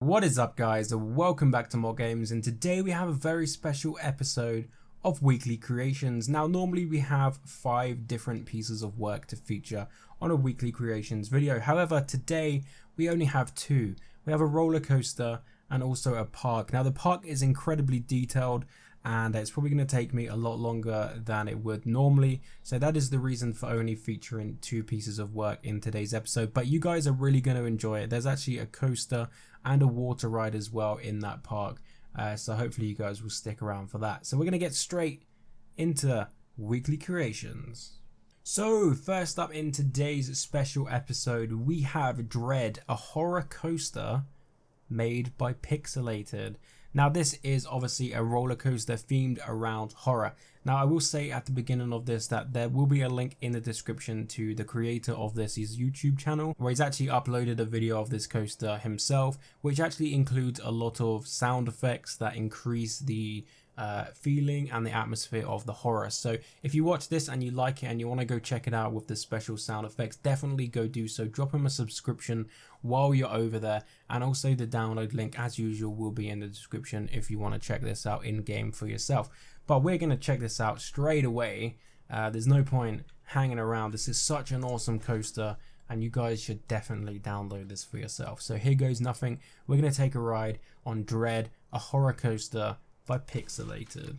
What is up, guys, and welcome back to More Games, and today we have a very special episode of Weekly Creations. Now normally we have 5 different pieces of work to feature on a Weekly Creations video. However, today we only have 2. We have a roller coaster and also a park. Now the park is incredibly detailed and it's probably going to take me a lot longer than it would normally, so that is the reason for only featuring 2 pieces of work in today's episode. But you guys are really going to enjoy it. There's actually a coaster and a water ride as well in that park, so hopefully you guys will stick around for that. So we're going to get straight into Weekly Creations. So first up in today's special episode, we have Dread, a horror coaster made by Pixelated. Now this is obviously a roller coaster themed around horror. Now I will say at the beginning of this that there will be a link in the description to the creator of this, his YouTube channel, where he's actually uploaded a video of this coaster himself, which actually includes a lot of sound effects that increase the feeling and the atmosphere of the horror. So if you watch this and you like it and you want to go check it out with the special sound effects, definitely go do so. Drop him a subscription while you're over there, and also the download link as usual will be in the description if you want to check this out in game for yourself. But we're going to check this out straight away. There's no point hanging around. This is such an awesome coaster and you guys should definitely download this for yourself. So here goes nothing. We're going to take a ride on Dread, a horror coaster by Pixelated.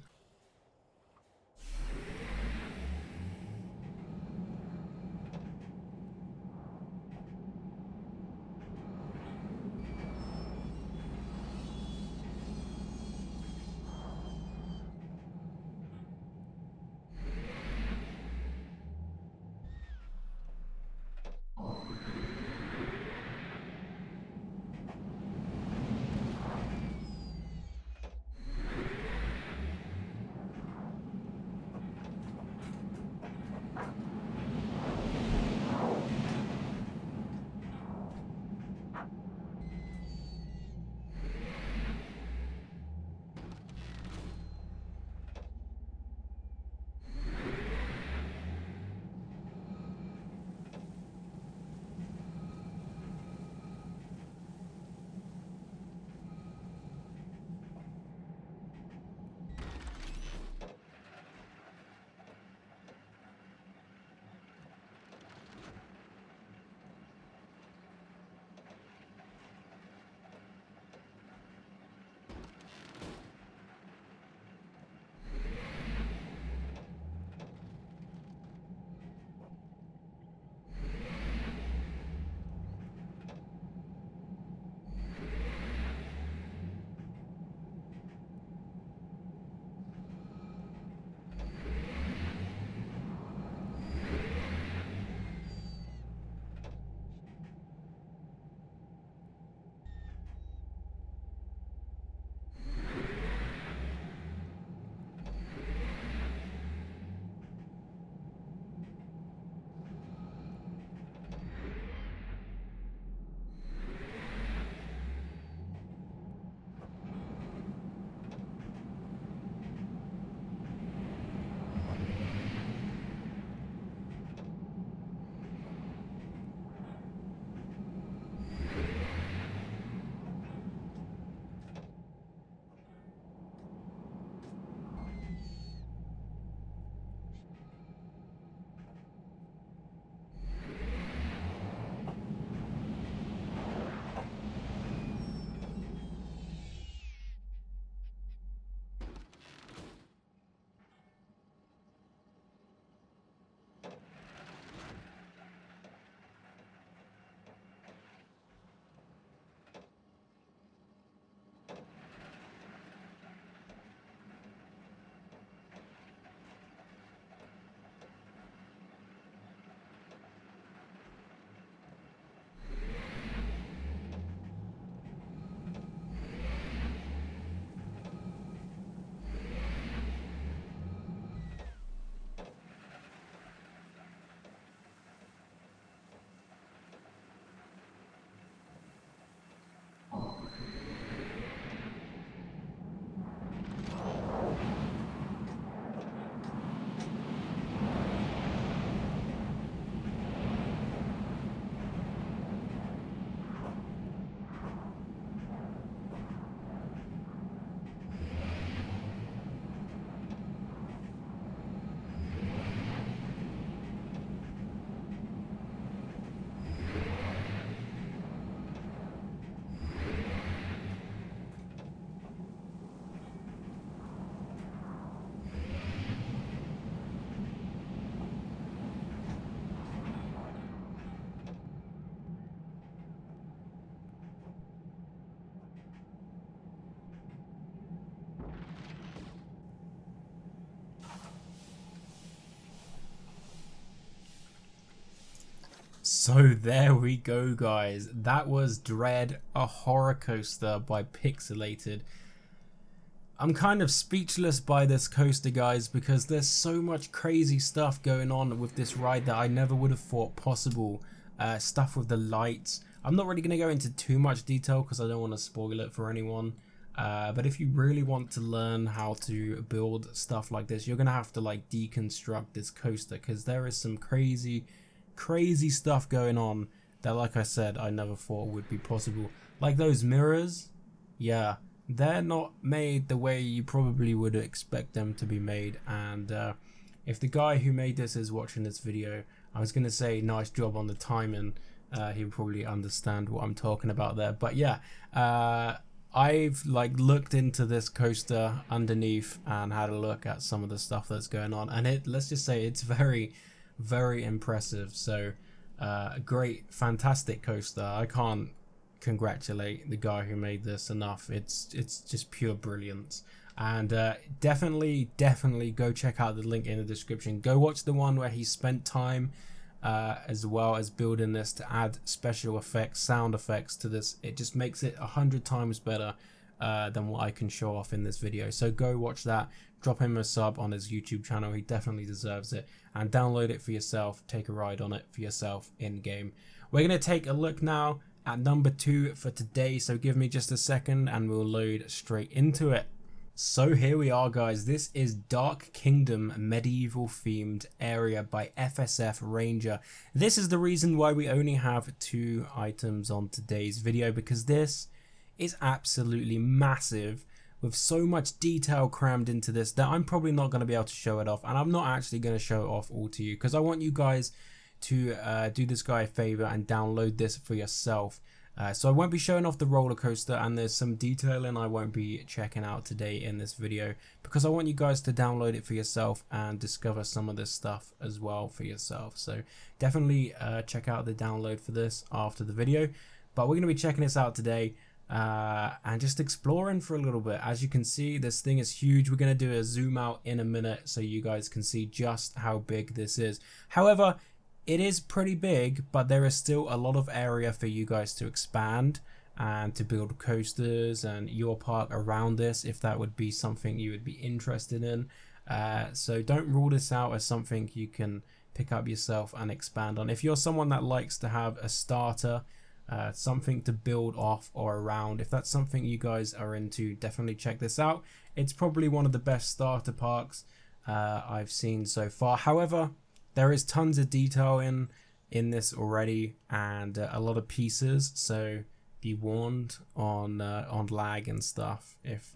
So there we go, guys. That was Dread, a horror coaster by Pixelated. I'm kind of speechless by this coaster, guys, because there's so much crazy stuff going on with this ride that I never would have thought possible. Stuff with the lights. I'm not really going to go into too much detail because I don't want to spoil it for anyone. But if you really want to learn how to build stuff like this, you're going to have to like deconstruct this coaster, because there is some crazy stuff going on that, like I said, I never thought would be possible. Like those mirrors, yeah, they're not made the way you probably would expect them to be made. And if the guy who made this is watching this video, I was gonna say nice job on the timing. He'll probably understand what I'm talking about there. But yeah, I've like looked into this coaster underneath and had a look at some of the stuff that's going on, and let's just say it's very impressive. So great, fantastic coaster. I can't congratulate the guy who made this enough. It's just pure brilliance. And definitely go check out the link in the description. Go watch the one where he spent time as well as building this to add special effects, sound effects to this. It just makes it 100 times better than what I can show off in this video. So go watch that, drop him a sub on his YouTube channel. He definitely deserves it, and download it for yourself, take a ride on it for yourself in game. We're going to take a look now at number 2 for today, so give me just a second and we'll load straight into it. So here we are, guys. This is Dark Kingdom medieval themed area by FSF Ranger. This is the reason why we only have 2 items on today's video, because this is absolutely massive, with so much detail crammed into this that I'm probably not going to be able to show it off, and I'm not actually going to show it off all to you, because I want you guys to do this guy a favor and download this for yourself. So I won't be showing off the roller coaster, and there's some detailing I won't be checking out today in this video, because I want you guys to download it for yourself and discover some of this stuff as well for yourself. So definitely check out the download for this after the video, but we're going to be checking this out today and just exploring for a little bit. As you can see, this thing is huge. We're going to do a zoom out in a minute so you guys can see just how big this is. However, it is pretty big, but there is still a lot of area for you guys to expand and to build coasters and your park around this, if that would be something you would be interested in. So don't rule this out as something you can pick up yourself and expand on. If you're someone that likes to have a starter, something to build off or around, if that's something you guys are into, definitely check this out. It's probably one of the best starter parks I've seen so far. However, there is tons of detail in this already, and a lot of pieces, so be warned on lag and stuff if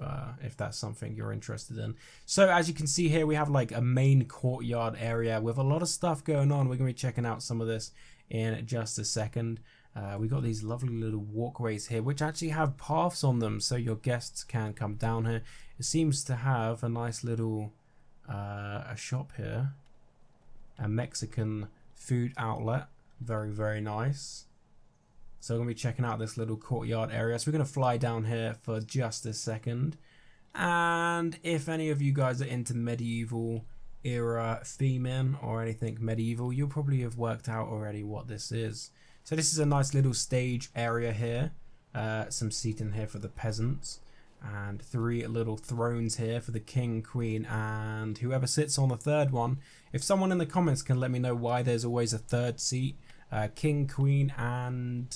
that's something you're interested in. So as you can see here, we have like a main courtyard area with a lot of stuff going on. We're gonna be checking out some of this in just a second. We got these lovely little walkways here, which actually have paths on them, so your guests can come down here. It seems to have a nice little a shop here. A Mexican food outlet, very nice. So we're gonna be checking out this little courtyard area. So we're gonna fly down here for just a second, and if any of you guys are into medieval era theming or anything medieval, you'll probably have worked out already what this is. So this is a nice little stage area here, some seating here for the peasants, and 3 little thrones here for the king, queen, and whoever sits on the third one. If someone in the comments can let me know why there's always a third seat, king, queen, and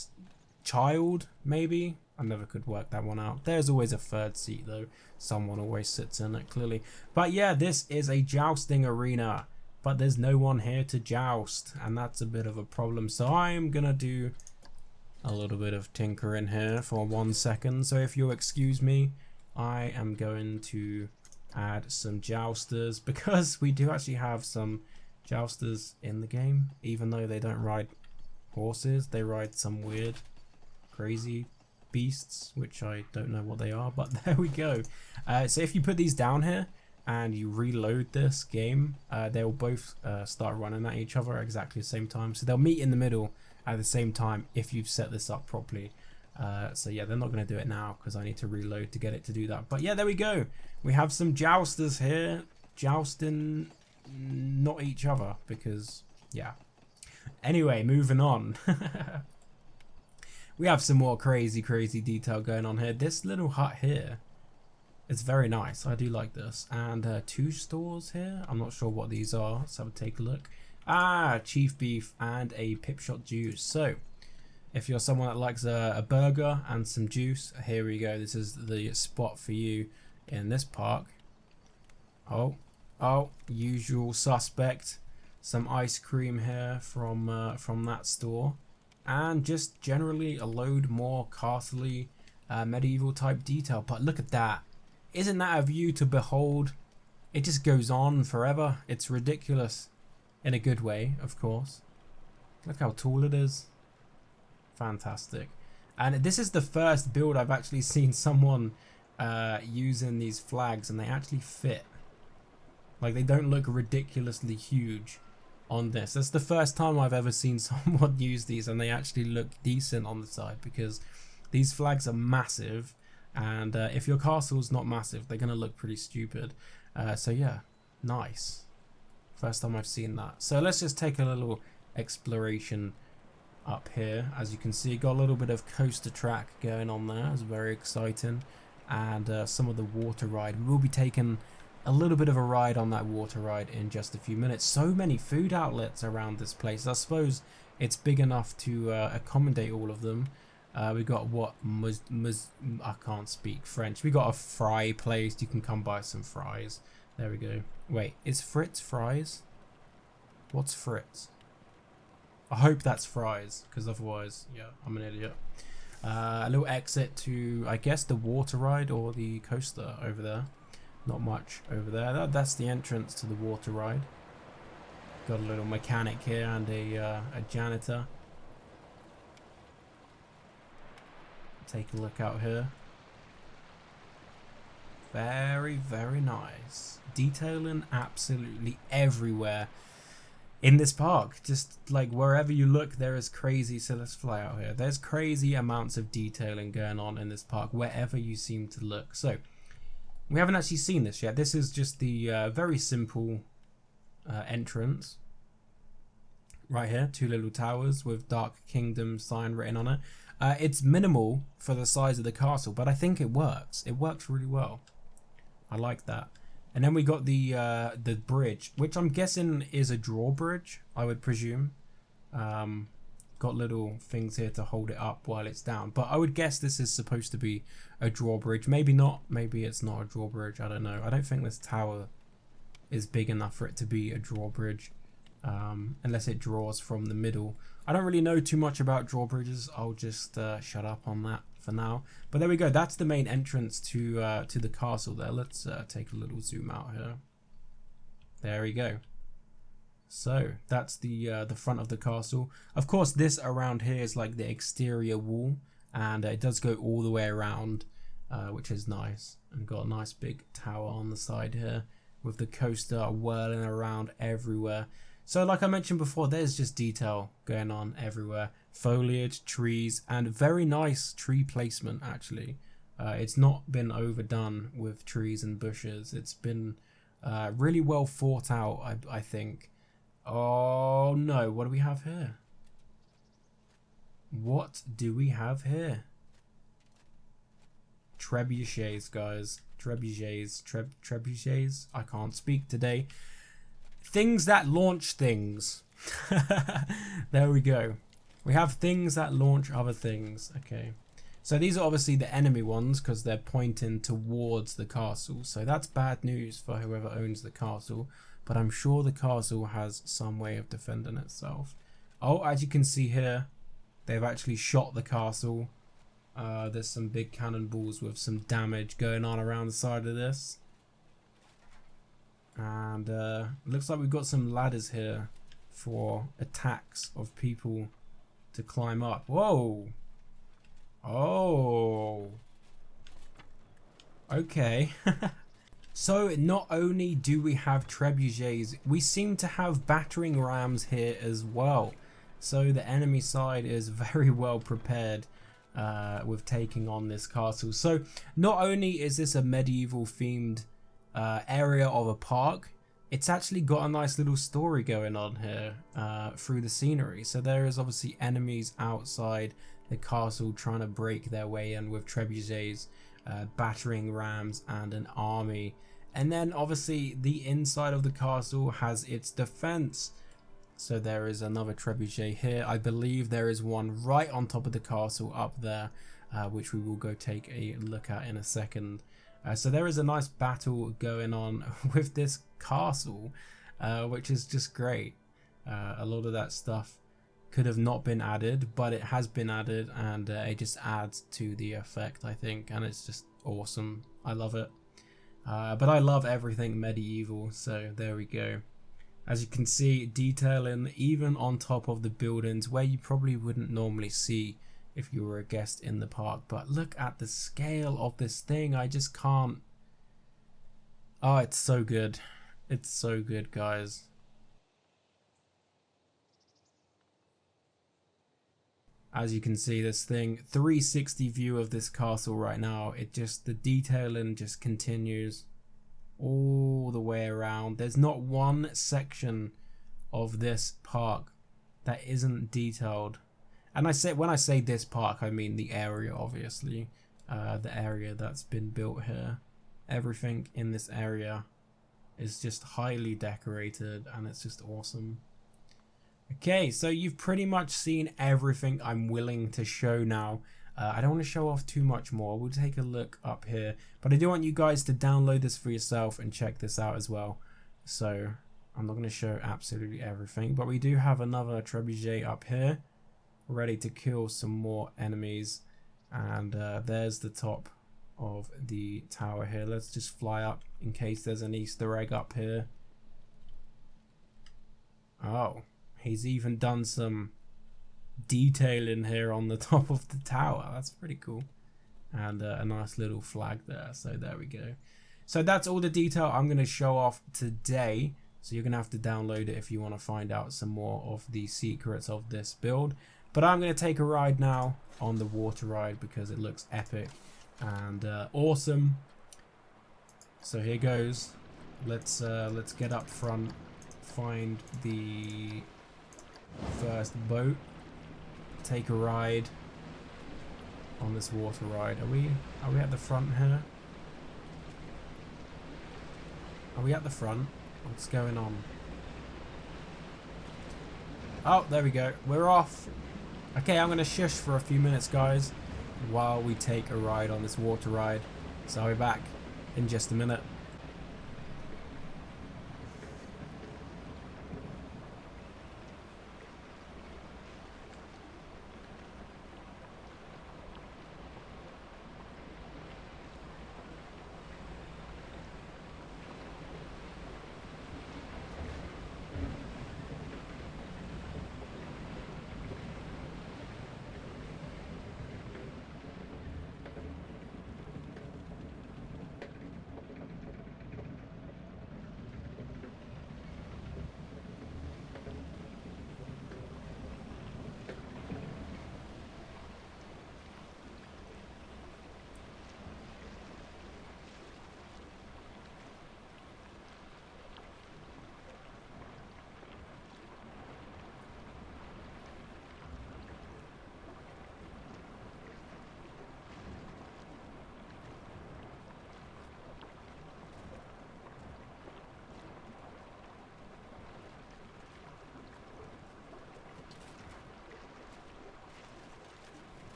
child, maybe? I never could work that one out. There's always a third seat though. Someone always sits in it, clearly. But yeah, this is a jousting arena, but there's no one here to joust, and that's a bit of a problem. So I'm gonna do a little bit of tinkering here for 1 second. So if you'll excuse me, I am going to add some jousters, because we do actually have some jousters in the game, even though they don't ride horses. They ride some weird crazy beasts, which I don't know what they are, but there we go. So if you put these down here and you reload this game, they'll both start running at each other at exactly the same time. So they'll meet in the middle at the same time if you've set this up properly. So yeah, they're not going to do it now because I need to reload to get it to do that. But yeah, there we go. We have some jousters here, jousting not each other because yeah. Anyway, moving on. We have some more crazy detail going on here. This little hut here, it's very nice. I do like this. And 2 stores here. I'm not sure what these are. Let's have a take a look. Ah, chief beef and a pip shot juice. So if you're someone that likes a burger and some juice, here we go. This is the spot for you in this park. Oh, usual suspect. Some ice cream here from that store, and just generally a load more castle-y, medieval type detail. But look at that! Isn't that a view to behold? It just goes on forever. It's ridiculous, in a good way, of course. Look how tall it is. Fantastic. And this is the first build I've actually seen someone using these flags, and they actually fit. Like, they don't look ridiculously huge on this. That's the first time I've ever seen someone use these and they actually look decent on the side, because these flags are massive, and if your castle's not massive, they're going to look pretty stupid. So yeah, nice. First time I've seen that. So let's just take a little exploration up here. As you can see, got a little bit of coaster track going on there. It's very exciting. And some of the water ride. We will be taking a little bit of a ride on that water ride in just a few minutes. So many food outlets around this place. I suppose it's big enough to accommodate all of them. We got what? I can't speak French. We got a fry place. You can come buy some fries. There we go. Wait, is Fritz fries? What's Fritz? I hope that's fries, because otherwise, yeah, I'm an idiot. A little exit to, I guess, the water ride or the coaster over there. Not much over there. That's the entrance to the water ride. Got a little mechanic here and a janitor. Take a look out here. Very nice. Detailing absolutely everywhere in this park. Just like wherever you look, there is crazy. So let's fly out here. There's crazy amounts of detailing going on in this park wherever you seem to look. So we haven't actually seen this yet. This is just the very simple entrance. Right here, 2 little towers with Dark Kingdom sign written on it. It's minimal for the size of the castle, but I think it works. It works really well. I like that. And then we got the bridge, which I'm guessing is a drawbridge, I would presume. Got little things here to hold it up while it's down, but I would guess this is supposed to be a drawbridge. Maybe not. Maybe it's not a drawbridge. I don't know. I don't think this tower is big enough for it to be a drawbridge, unless it draws from the middle. I don't really know too much about drawbridges. I'll just shut up on that for now. But there we go. That's the main entrance to the castle there. Let's take a little zoom out here. There we go. So that's the front of the castle. Of course, this around here is like the exterior wall, and it does go all the way around, which is nice. And got a nice big tower on the side here with the coaster whirling around everywhere. So like I mentioned before, there's just detail going on everywhere. Foliage, trees, and very nice tree placement actually. It's not been overdone with trees and bushes. It's been really well thought out, I think. Oh no, what do we have here? What do we have here? Trebuchets, guys. Trebuchets. I can't speak today. Things that launch things. There we go. We have things that launch other things. Okay. So these are obviously the enemy ones because they're pointing towards the castle. So that's bad news for whoever owns the castle. But I'm sure the castle has some way of defending itself. Oh, as you can see here, they've actually shot the castle. There's some big cannonballs with some damage going on around the side of this. And looks like we've got some ladders here for attacks of people to climb up. Whoa! Oh! Okay. So not only do we have trebuchets, we seem to have battering rams here as well. So the enemy side is very well prepared with taking on this castle. So not only is this a medieval themed area of a park, it's actually got a nice little story going on here through the scenery. So there is obviously enemies outside the castle trying to break their way in with trebuchets, battering rams and an army. And then obviously the inside of the castle has its defense. So there is another trebuchet here. I believe there is one right on top of the castle up there, which we will go take a look at in a second. So there is a nice battle going on with this castle, which is just great. A lot of that stuff could have not been added, but it has been added, and it just adds to the effect, I think, and it's just awesome. I love it. But I love everything medieval, so there we go. As you can see, detailing even on top of the buildings where you probably wouldn't normally see if you were a guest in the park. But look at the scale of this thing. I just can't. Oh, it's so good. It's so good, guys. As you can see, this thing, 360 view of this castle right now. It just, the detailing just continues all the way around. There's not one section of this park that isn't detailed. And when I say this park, I mean the area, obviously. The area that's been built here. Everything in this area is just highly decorated, and it's just awesome. Okay, so you've pretty much seen everything I'm willing to show now. I don't want to show off too much more. We'll take a look up here, but I do want you guys to download this for yourself and check this out as well. So I'm not going to show absolutely everything, but we do have another trebuchet up here ready to kill some more enemies, and there's the top of the tower here. Let's just fly up in case there's an Easter egg up here. Oh, he's even done some detailing here on the top of the tower. That's pretty cool. And a nice little flag there. So there we go. So that's all the detail I'm going to show off today. So you're going to have to download it if you want to find out some more of the secrets of this build. But I'm going to take a ride now on the water ride because it looks epic and awesome. So here goes. Let's get up front, find the first boat, take a ride on this water ride. Are we at the front here? Are we at the front? What's going on? Oh, there we go. We're off. Okay, I'm gonna shush for a few minutes, guys, while we take a ride on this water ride. So I'll be back in just a minute.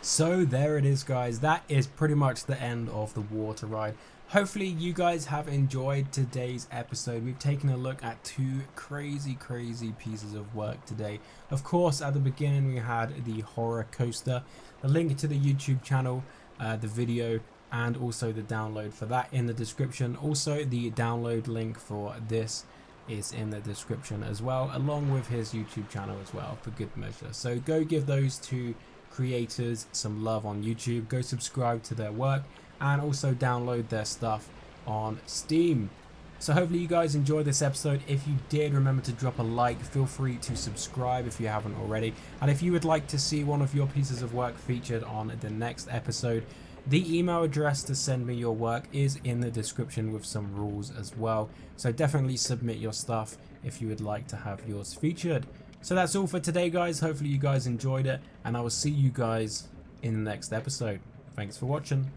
So there it is, guys. That is pretty much the end of the water ride. Hopefully you guys have enjoyed today's episode. We've taken a look at two crazy pieces of work today. Of course, at the beginning we had the horror coaster, the link to the YouTube channel, the video, and also the download for that in the description. Also, the download link for this is in the description as well, along with his YouTube channel as well, for good measure. So go give those two creators some love on YouTube. Go subscribe to their work and also download their stuff on Steam. So hopefully you guys enjoyed this episode. If you did, remember to drop a like. Feel free to subscribe if you haven't already. And if you would like to see one of your pieces of work featured on the next episode, the email address to send me your work is in the description with some rules as well. So definitely submit your stuff if you would like to have yours featured. So that's all for today, guys. Hopefully you guys enjoyed it, and I will see you guys in the next episode. Thanks for watching.